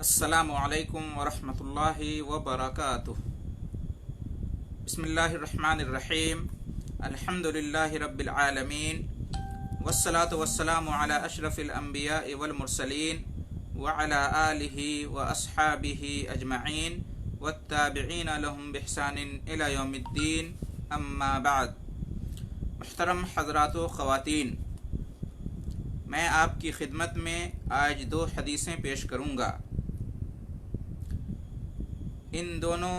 السلام علیکم ورحمۃ اللہ وبرکاتہ۔ بسم اللہ الرحمن الرحیم، الحمد للہ رب العالمین، والصلاة والسلام علی اشرف الانبیاء والمرسلین وعلی آلہ واصحابہ اجمعین والتابعین لهم بإحسان الی یوم الدین، اما بعد۔ محترم حضرات و خواتین، میں آپ کی خدمت میں آج دو حدیثیں پیش کروں گا۔ ان دونوں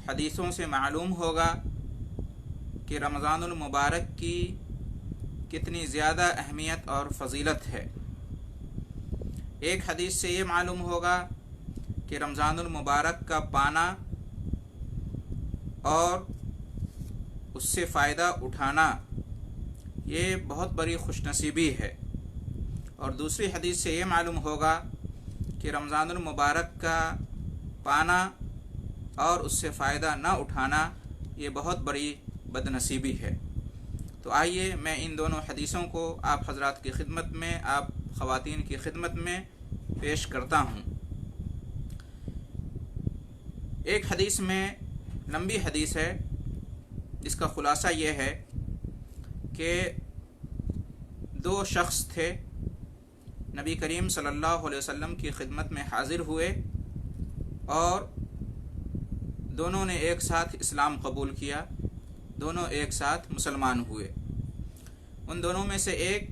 حدیثوں سے معلوم ہوگا کہ رمضان المبارک کی کتنی زیادہ اہمیت اور فضیلت ہے۔ ایک حدیث سے یہ معلوم ہوگا کہ رمضان المبارک کا پانا اور اس سے فائدہ اٹھانا یہ بہت بڑی خوش نصیبی ہے، اور دوسری حدیث سے یہ معلوم ہوگا کہ رمضان المبارک کا پانا اور اس سے فائدہ نہ اٹھانا یہ بہت بڑی بد نصیبی ہے۔ تو آئیے میں ان دونوں حدیثوں کو آپ حضرات کی خدمت میں، آپ خواتین کی خدمت میں پیش کرتا ہوں۔ ایک حدیث میں لمبی حدیث ہے جس کا خلاصہ یہ ہے کہ دو شخص تھے، نبی کریم صلی اللہ علیہ وسلم کی خدمت میں حاضر ہوئے اور دونوں نے ایک ساتھ اسلام قبول کیا، دونوں ایک ساتھ مسلمان ہوئے۔ ان دونوں میں سے ایک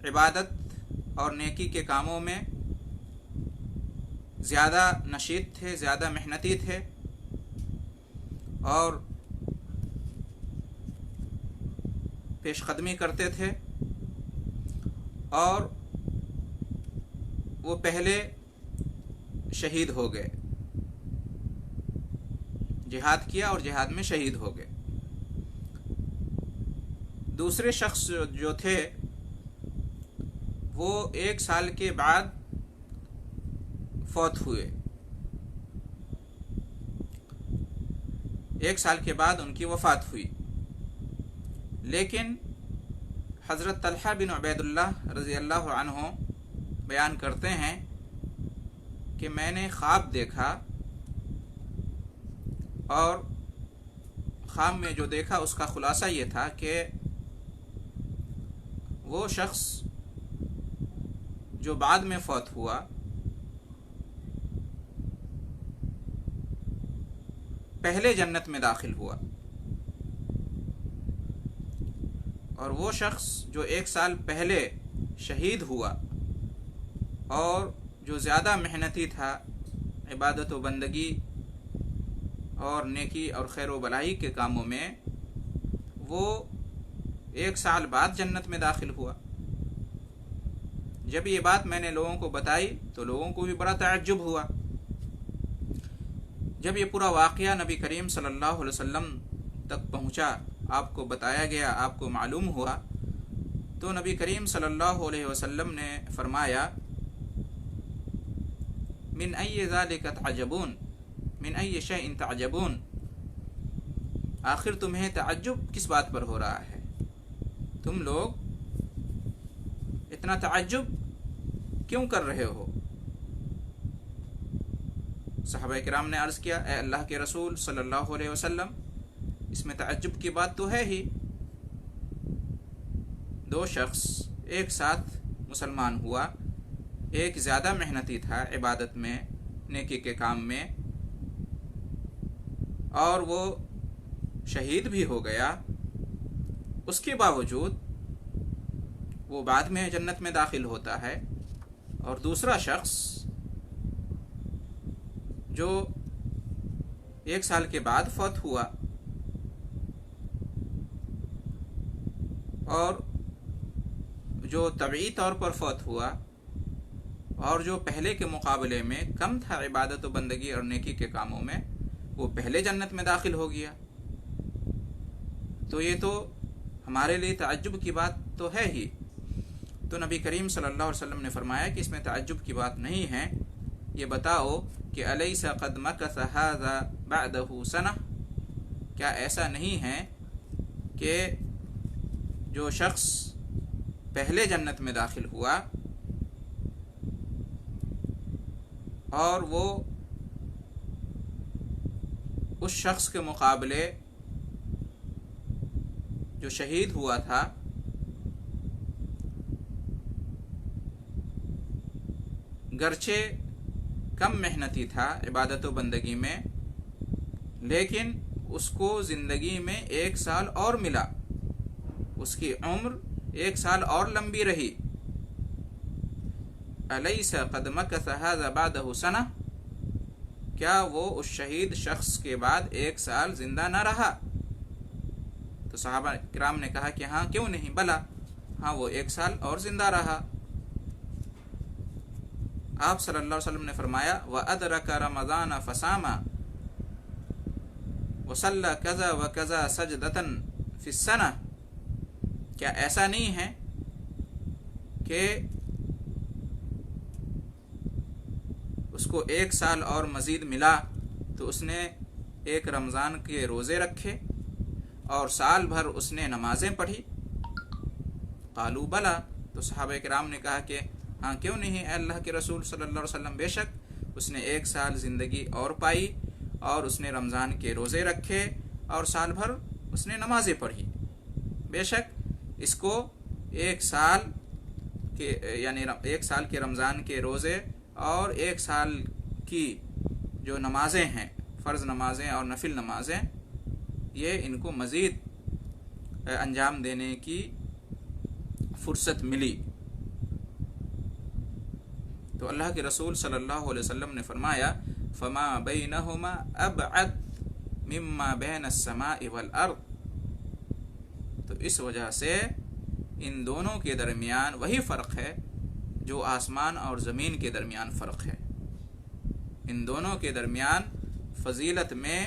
عبادت اور نیکی کے کاموں میں زیادہ نشیط تھے، زیادہ محنتی تھے، اور پیش قدمی کرتے تھے، اور وہ پہلے شہید ہو گئے، جہاد کیا اور جہاد میں شہید ہو گئے۔ دوسرے شخص جو تھے وہ 1 سال کے بعد فوت ہوئے، 1 سال کے بعد ان کی وفات ہوئی۔ لیکن حضرت طلحہ بن عبید اللہ رضی اللہ عنہ بیان کرتے ہیں کہ میں نے خواب دیکھا، اور خواب میں جو دیکھا اس کا خلاصہ یہ تھا کہ وہ شخص جو بعد میں فوت ہوا پہلے جنت میں داخل ہوا، اور وہ شخص جو 1 سال پہلے شہید ہوا اور جو زیادہ محنتی تھا عبادت و بندگی اور نیکی اور خیر و بلائی کے کاموں میں، وہ 1 سال بعد جنت میں داخل ہوا۔ جب یہ بات میں نے لوگوں کو بتائی تو لوگوں کو بھی بڑا تعجب ہوا۔ جب یہ پورا واقعہ نبی کریم صلی اللہ علیہ وسلم تک پہنچا، آپ کو بتایا گیا، آپ کو معلوم ہوا، تو نبی کریم صلی اللہ علیہ وسلم نے فرمایا، من ای ذالک تعجبون، من ای شیء تعجبون، آخر تمہیں تعجب کس بات پر ہو رہا ہے؟ تم لوگ اتنا تعجب کیوں کر رہے ہو؟ صحابہ کرام نے عرض کیا، اے اللہ کے رسول صلی اللہ علیہ وسلم، اس میں تعجب کی بات تو ہے ہی، 2 شخص ایک ساتھ مسلمان ہوا، ایک زیادہ محنتی تھا عبادت میں، نیکی کے کام میں، اور وہ شہید بھی ہو گیا، اس کے باوجود وہ بعد میں جنت میں داخل ہوتا ہے، اور دوسرا شخص جو 1 سال کے بعد فوت ہوا اور جو طبعی طور پر فوت ہوا اور جو پہلے کے مقابلے میں کم تھا عبادت و بندگی اور نیکی کے کاموں میں، وہ پہلے جنت میں داخل ہو گیا۔ تو یہ تو ہمارے لیے تعجب کی بات تو ہے ہی۔ تو نبی کریم صلی اللہ علیہ وسلم نے فرمایا کہ اس میں تعجب کی بات نہیں ہے، یہ بتاؤ کہ الیس قد مکث ھذا بعدہ سنہ، کیا ایسا نہیں ہے کہ جو شخص پہلے جنت میں داخل ہوا اور وہ اس شخص کے مقابلے جو شہید ہوا تھا گرچہ کم محنتی تھا عبادت و بندگی میں، لیکن اس کو زندگی میں 1 سال اور ملا، اس کی عمر 1 سال اور لمبی رہی۔ الیس قد مکث ھذا بعدہ سنہ، کیا وہ اس شہید شخص کے بعد 1 سال زندہ نہ رہا؟ تو صحابہ کرام نے کہا کہ ہاں کیوں نہیں، بلا ہاں وہ 1 سال اور زندہ رہا۔ آپ صلی اللہ علیہ وسلم نے فرمایا وَأَدْرَكَ رَمَضَانَ فَصَامَ وَصَلَّى كَذَا وَكَذَا سَجْدَةً فِي السَّنَةِ، کیا ایسا نہیں ہے کہ اس کو 1 سال اور مزید ملا تو اس نے 1 رمضان کے روزے رکھے اور سال بھر اس نے نمازیں پڑھی؟ قالوا بلا، تو صحابہ کرام نے کہا کہ ہاں کیوں نہیں اے اللہ کے رسول صلی اللہ علیہ وسلم، بے شک اس نے 1 سال زندگی اور پائی اور اس نے رمضان کے روزے رکھے اور سال بھر اس نے نمازیں پڑھی۔ بے شک اس کو 1 سال کے یعنی 1 سال کے رمضان کے روزے اور 1 سال کی جو نمازیں ہیں، فرض نمازیں اور نفل نمازیں، یہ ان کو مزید انجام دینے کی فرصت ملی۔ تو اللہ کے رسول صلی اللہ علیہ وسلم نے فرمایا فما بینہما ابعد مما بین السماء والارض، تو اس وجہ سے ان دونوں کے درمیان وہی فرق ہے جو آسمان اور زمین کے درمیان فرق ہے۔ ان دونوں کے درمیان فضیلت میں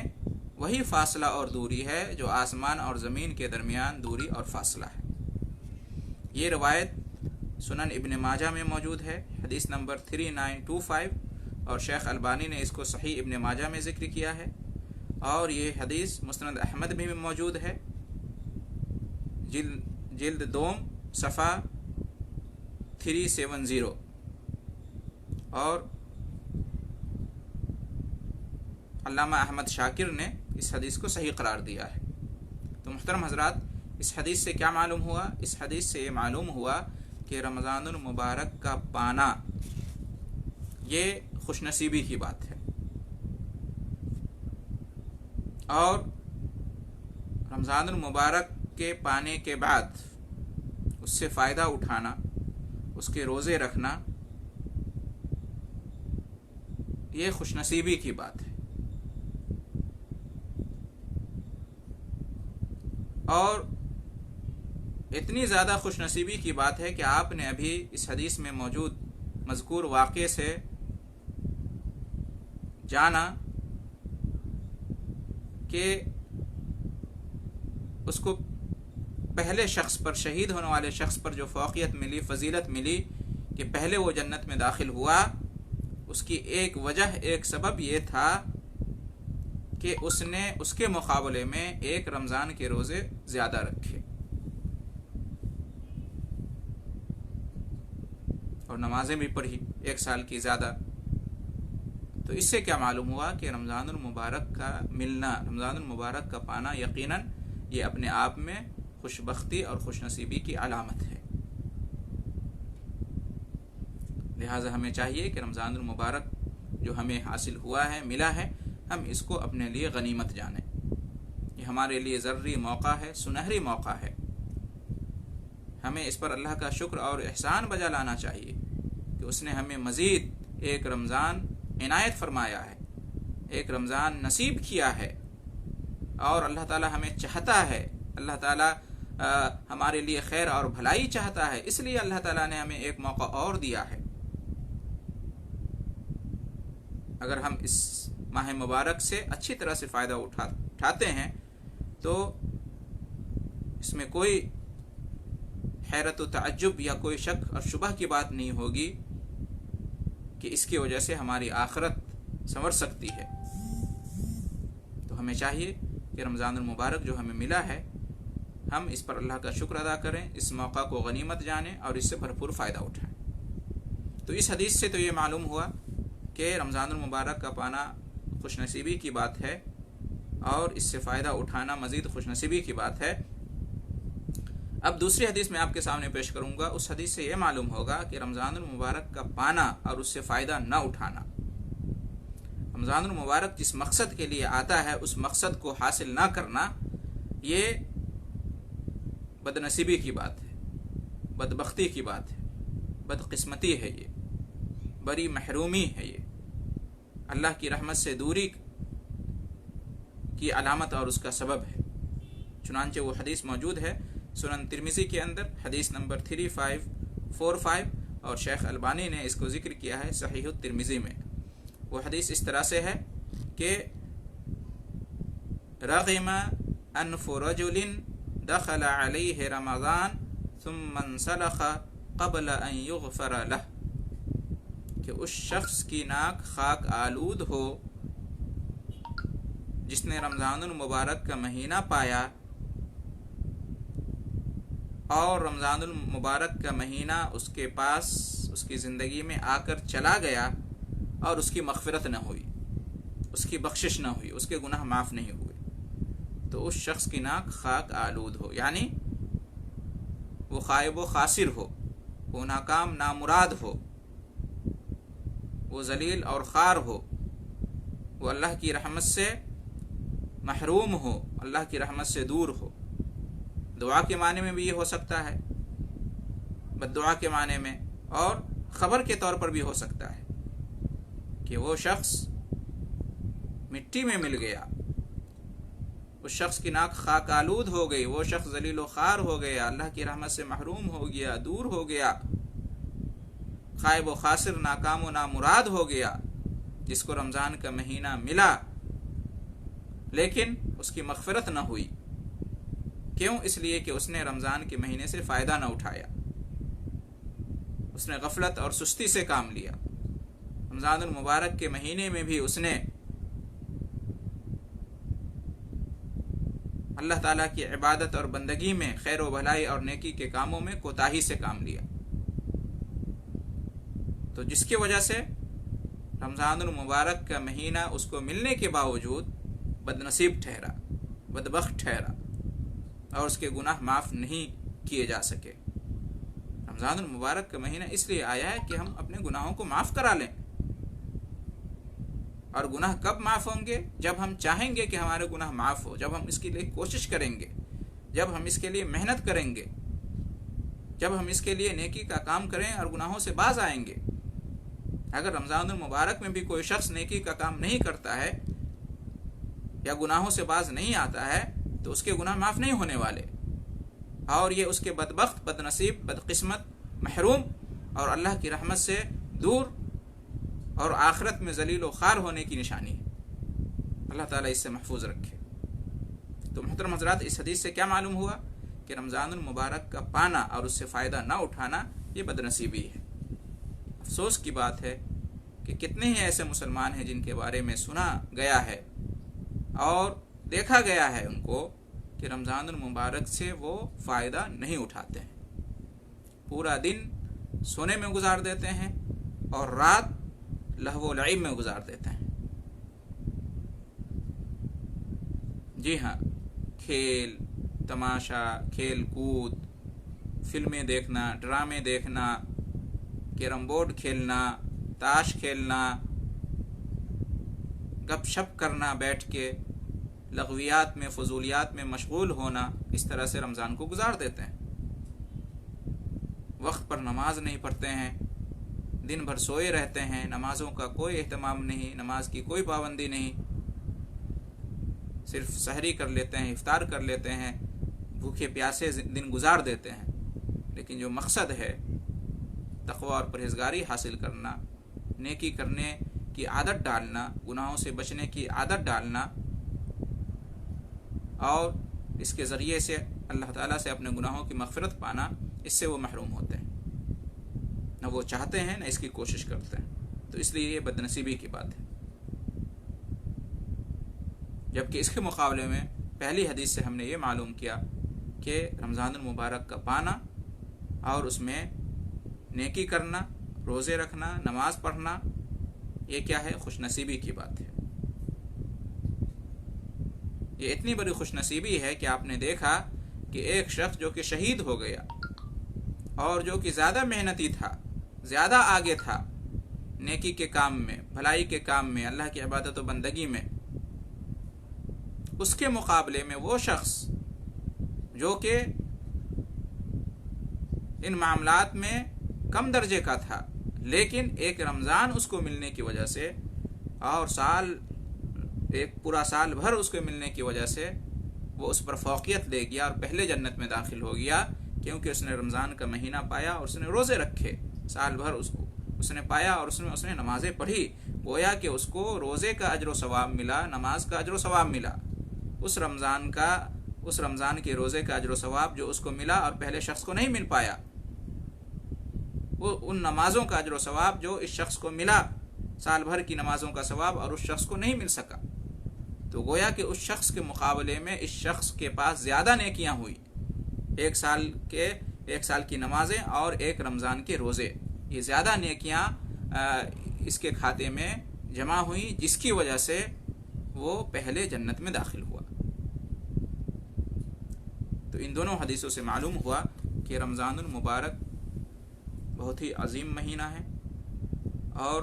وہی فاصلہ اور دوری ہے جو آسمان اور زمین کے درمیان دوری اور فاصلہ ہے۔ یہ روایت سنن ابن ماجہ میں موجود ہے، حدیث نمبر 3925، اور شیخ البانی نے اس کو صحیح ابن ماجہ میں ذکر کیا ہے، اور یہ حدیث مسند احمد بھی موجود ہے، جلد 2 صفحہ 370، اور علامہ احمد شاکر نے اس حدیث کو صحیح قرار دیا ہے۔ تو محترم حضرات، اس حدیث سے کیا معلوم ہوا؟ اس حدیث سے یہ معلوم ہوا کہ رمضان المبارک کا پانا یہ خوش نصیبی کی بات ہے، اور رمضان المبارک کے پانے کے بعد اس سے فائدہ اٹھانا، اس کے روزے رکھنا، یہ خوش نصیبی کی بات ہے۔ اور اتنی زیادہ خوش نصیبی کی بات ہے کہ آپ نے ابھی اس حدیث میں موجود مذکور واقعے سے جانا کہ اس کو پہلے شخص پر، شہید ہونے والے شخص پر جو فوقیت ملی، فضیلت ملی کہ پہلے وہ جنت میں داخل ہوا، اس کی ایک وجہ، ایک سبب یہ تھا کہ اس نے اس کے مقابلے میں 1 رمضان کے روزے زیادہ رکھے اور نمازیں بھی پڑھی 1 سال کی زیادہ۔ تو اس سے کیا معلوم ہوا کہ رمضان المبارک کا ملنا، رمضان المبارک کا پانا یقیناً یہ اپنے آپ میں خوش بختی اور خوش نصیبی کی علامت ہے۔ لہٰذا ہمیں چاہیے کہ رمضان المبارک جو ہمیں حاصل ہوا ہے، ملا ہے، ہم اس کو اپنے لیے غنیمت جانیں۔ یہ ہمارے لیے ضروری موقع ہے، سنہری موقع ہے، ہمیں اس پر اللہ کا شکر اور احسان بجا لانا چاہیے کہ اس نے ہمیں مزید 1 رمضان عنایت فرمایا ہے، 1 رمضان نصیب کیا ہے، اور اللہ تعالی ہمیں چاہتا ہے، اللہ تعالی ہمارے لیے خیر اور بھلائی چاہتا ہے، اس لیے اللہ تعالی نے ہمیں 1 موقع اور دیا ہے۔ اگر ہم اس ماہ مبارک سے اچھی طرح سے فائدہ اٹھاتے ہیں تو اس میں کوئی حیرت و تعجب یا کوئی شک اور شبہ کی بات نہیں ہوگی کہ اس کی وجہ سے ہماری آخرت سنور سکتی ہے۔ تو ہمیں چاہیے کہ رمضان المبارک جو ہمیں ملا ہے، ہم اس پر اللہ کا شکر ادا کریں، اس موقع کو غنیمت جانیں اور اس سے بھرپور فائدہ اٹھائیں۔ تو اس حدیث سے تو یہ معلوم ہوا کہ رمضان المبارک کا پانا خوش نصیبی کی بات ہے اور اس سے فائدہ اٹھانا مزید خوش نصیبی کی بات ہے۔ اب دوسری حدیث میں آپ کے سامنے پیش کروں گا۔ اس حدیث سے یہ معلوم ہوگا کہ رمضان المبارک کا پانا اور اس سے فائدہ نہ اٹھانا، رمضان المبارک جس مقصد کے لیے آتا ہے اس مقصد کو حاصل نہ کرنا، یہ بدنصیبی کی بات ہے، بدبختی کی بات ہے، بدقسمتی ہے، یہ بڑی محرومی ہے، یہ اللہ کی رحمت سے دوری کی علامت اور اس کا سبب ہے۔ چنانچہ وہ حدیث موجود ہے سنن ترمذی کے اندر، حدیث نمبر 3545، اور شیخ البانی نے اس کو ذکر کیا ہے صحیح الترمذی میں۔ وہ حدیث اس طرح سے ہے کہ رغم انف رجل دخل علیہ رمضان ثم انسلخ قبل ان یغفر له، کہ اس شخص کی ناک خاک آلود ہو جس نے رمضان المبارک کا مہینہ پایا اور رمضان المبارک کا مہینہ اس کے پاس اس کی زندگی میں آ کر چلا گیا اور اس کی مغفرت نہ ہوئی، اس کی بخشش نہ ہوئی، اس کے گناہ معاف نہیں ہوئے، تو اس شخص کی ناک خاک آلود ہو، یعنی وہ خائب و خاسر ہو، وہ ناکام نامراد ہو، وہ ذلیل اور خوار ہو، وہ اللہ کی رحمت سے محروم ہو، اللہ کی رحمت سے دور ہو۔ دعا کے معنی میں بھی یہ ہو سکتا ہے، بد دعا کے معنی میں، اور خبر کے طور پر بھی ہو سکتا ہے کہ وہ شخص مٹی میں مل گیا، اس شخص کی ناک خاک آلود ہو گئی، وہ شخص ذلیل و خوار ہو گیا، اللہ کی رحمت سے محروم ہو گیا، دور ہو گیا، خائب و خاسر، ناکام و نامراد ہو گیا، جس کو رمضان کا مہینہ ملا لیکن اس کی مغفرت نہ ہوئی۔ کیوں؟ اس لیے کہ اس نے رمضان کے مہینے سے فائدہ نہ اٹھایا، اس نے غفلت اور سستی سے کام لیا۔ رمضان المبارک کے مہینے میں بھی اس نے اللہ تعالیٰ کی عبادت اور بندگی میں، خیر و بھلائی اور نیکی کے کاموں میں کوتاہی سے کام لیا، تو جس کی وجہ سے رمضان المبارک کا مہینہ اس کو ملنے کے باوجود بدنصیب ٹھہرا، بدبخت ٹھہرا، اور اس کے گناہ معاف نہیں کیے جا سکے۔ رمضان المبارک کا مہینہ اس لیے آیا ہے کہ ہم اپنے گناہوں کو معاف کرا لیں، اور گناہ کب معاف ہوں گے؟ جب ہم چاہیں گے کہ ہمارے گناہ معاف ہو، جب ہم اس کے لیے کوشش کریں گے، جب ہم اس کے لیے محنت کریں گے، جب ہم اس کے لیے نیکی کا کام کریں اور گناہوں سے باز آئیں گے۔ اگر رمضان المبارک میں بھی کوئی شخص نیکی کا کام نہیں کرتا ہے یا گناہوں سے باز نہیں آتا ہے تو اس کے گناہ معاف نہیں ہونے والے، اور یہ اس کے بدبخت، بدنصیب، بدقسمت، محروم اور اللہ کی رحمت سے دور اور آخرت میں ذلیل و خوار ہونے کی نشانی ہے۔ اللہ تعالیٰ اس سے محفوظ رکھے۔ تو محترم حضرات، اس حدیث سے کیا معلوم ہوا کہ رمضان المبارک کا پانا اور اس سے فائدہ نہ اٹھانا یہ بدنصیبی ہے۔ افسوس کی بات ہے کہ کتنے ہی ایسے مسلمان ہیں جن کے بارے میں سنا گیا ہے اور دیکھا گیا ہے ان کو کہ رمضان المبارک سے وہ فائدہ نہیں اٹھاتے ہیں، پورا دن سونے میں گزار دیتے ہیں اور رات لہو و لعب میں گزار دیتے ہیں۔ جی ہاں، کھیل تماشا، کھیل کود، فلمیں دیکھنا، ڈرامے دیکھنا، کیرم بورڈ کھیلنا، تاش کھیلنا، گپ شپ کرنا، بیٹھ کے لغویات میں، فضولیات میں مشغول ہونا، اس طرح سے رمضان کو گزار دیتے ہیں۔ وقت پر نماز نہیں پڑھتے ہیں، دن بھر سوئے رہتے ہیں، نمازوں کا کوئی اہتمام نہیں، نماز کی کوئی پابندی نہیں، صرف سحری کر لیتے ہیں، افطار کر لیتے ہیں، بھوکے پیاسے دن گزار دیتے ہیں۔ لیکن جو مقصد ہے تقوی اور پرہیزگاری حاصل کرنا، نیکی کرنے کی عادت ڈالنا، گناہوں سے بچنے کی عادت ڈالنا، اور اس کے ذریعے سے اللہ تعالیٰ سے اپنے گناہوں کی مغفرت پانا، اس سے وہ محروم ہوتے ہیں، نہ وہ چاہتے ہیں نہ اس کی کوشش کرتے ہیں۔ تو اس لیے یہ بدنصیبی کی بات ہے۔ جبکہ اس کے مقابلے میں پہلی حدیث سے ہم نے یہ معلوم کیا کہ رمضان المبارک کا پانا اور اس میں نیکی کرنا، روزے رکھنا، نماز پڑھنا، یہ کیا ہے؟ خوش نصیبی کی بات ہے۔ یہ اتنی بڑی خوش نصیبی ہے کہ آپ نے دیکھا کہ ایک شخص جو کہ شہید ہو گیا اور جو کہ زیادہ محنتی تھا، زیادہ آگے تھا نیکی کے کام میں، بھلائی کے کام میں، اللہ کی عبادت و بندگی میں، اس کے مقابلے میں وہ شخص جو کہ ان معاملات میں کم درجے کا تھا، لیکن ایک رمضان اس کو ملنے کی وجہ سے اور ایک پورا سال بھر اس کو ملنے کی وجہ سے وہ اس پر فوقیت لے گیا اور پہلے جنت میں داخل ہو گیا، کیونکہ اس نے رمضان کا مہینہ پایا اور اس نے روزے رکھے، سال بھر اس نے پایا اور اس نے نمازیں پڑھی، گویا کہ اس کو روزے کا اجر و ثواب ملا، نماز کا اجر و ثواب ملا، اس رمضان کے روزے کا اجر و ثواب جو اس کو ملا اور پہلے شخص کو نہیں مل پایا، وہ ان نمازوں کا اجر و ثواب جو اس شخص کو ملا، سال بھر کی نمازوں کا ثواب، اور اس شخص کو نہیں مل سکا، تو گویا کہ اس شخص کے مقابلے میں اس شخص کے پاس زیادہ نیکیاں ہوئی، ایک سال کی نمازیں اور ایک رمضان کے روزے، یہ زیادہ نیکیاں اس کے کھاتے میں جمع ہوئی، جس کی وجہ سے وہ پہلے جنت میں داخل ہوا۔ تو ان دونوں حدیثوں سے معلوم ہوا کہ رمضان المبارک بہت ہی عظیم مہینہ ہے اور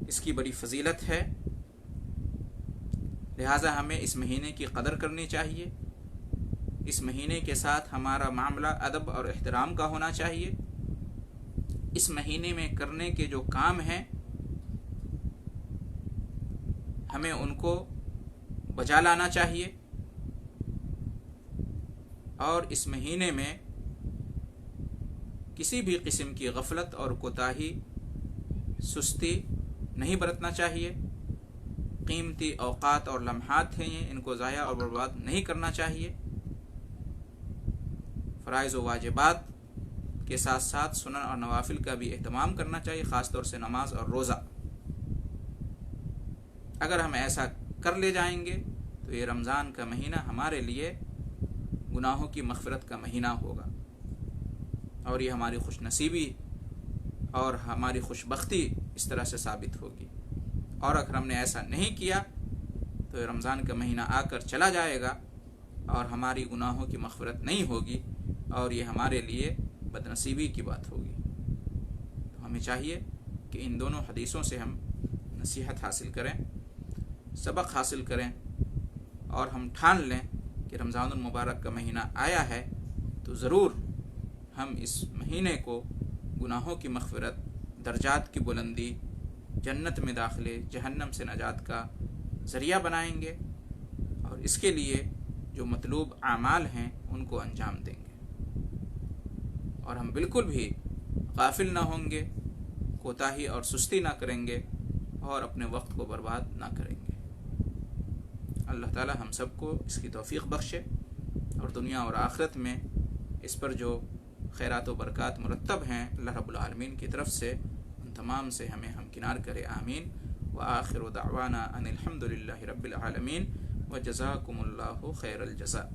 اس کی بڑی فضیلت ہے، لہٰذا ہمیں اس مہینے کی قدر کرنی چاہیے، اس مہینے کے ساتھ ہمارا معاملہ ادب اور احترام کا ہونا چاہیے، اس مہینے میں کرنے کے جو کام ہیں ہمیں ان کو بجا لانا چاہیے، اور اس مہینے میں کسی بھی قسم کی غفلت اور کوتاہی، سستی نہیں برتنا چاہیے، قیمتی اوقات اور لمحات ہیں یہ، ان کو ضائع اور برباد نہیں کرنا چاہیے، فرائض و واجبات کے ساتھ ساتھ سنن اور نوافل کا بھی اہتمام کرنا چاہیے، خاص طور سے نماز اور روزہ۔ اگر ہم ایسا کر لے جائیں گے تو یہ رمضان کا مہینہ ہمارے لیے گناہوں کی مغفرت کا مہینہ ہوگا، اور یہ ہماری خوش نصیبی اور ہماری خوش بختی اس طرح سے ثابت ہوگی۔ اور اگر ہم نے ایسا نہیں کیا تو یہ رمضان کا مہینہ آ کر چلا جائے گا اور ہماری گناہوں کی مغفرت نہیں ہوگی، اور یہ ہمارے لیے بد نصیبی کی بات ہوگی۔ تو ہمیں چاہیے کہ ان دونوں حدیثوں سے ہم نصیحت حاصل کریں، سبق حاصل کریں، اور ہم ٹھان لیں کہ رمضان المبارک کا مہینہ آیا ہے تو ضرور ہم اس مہینے کو گناہوں کی مغفرت، درجات کی بلندی، جنت میں داخلے، جہنم سے نجات کا ذریعہ بنائیں گے، اور اس کے لیے جو مطلوب اعمال ہیں ان کو انجام دیں گے، اور ہم بالکل بھی غافل نہ ہوں گے، کوتاہی اور سستی نہ کریں گے، اور اپنے وقت کو برباد نہ کریں گے۔ اللہ تعالی ہم سب کو اس کی توفیق بخشے، اور دنیا اور آخرت میں اس پر جو خیرات و برکات مرتب ہیں اللہ رب العالمین کی طرف سے، ان تمام سے ہمیں ہمکنار کرے، آمین۔ وآخر دعوانا ان الحمد للہ رب العالمین، وجزاکم اللہ خیر الجزاء۔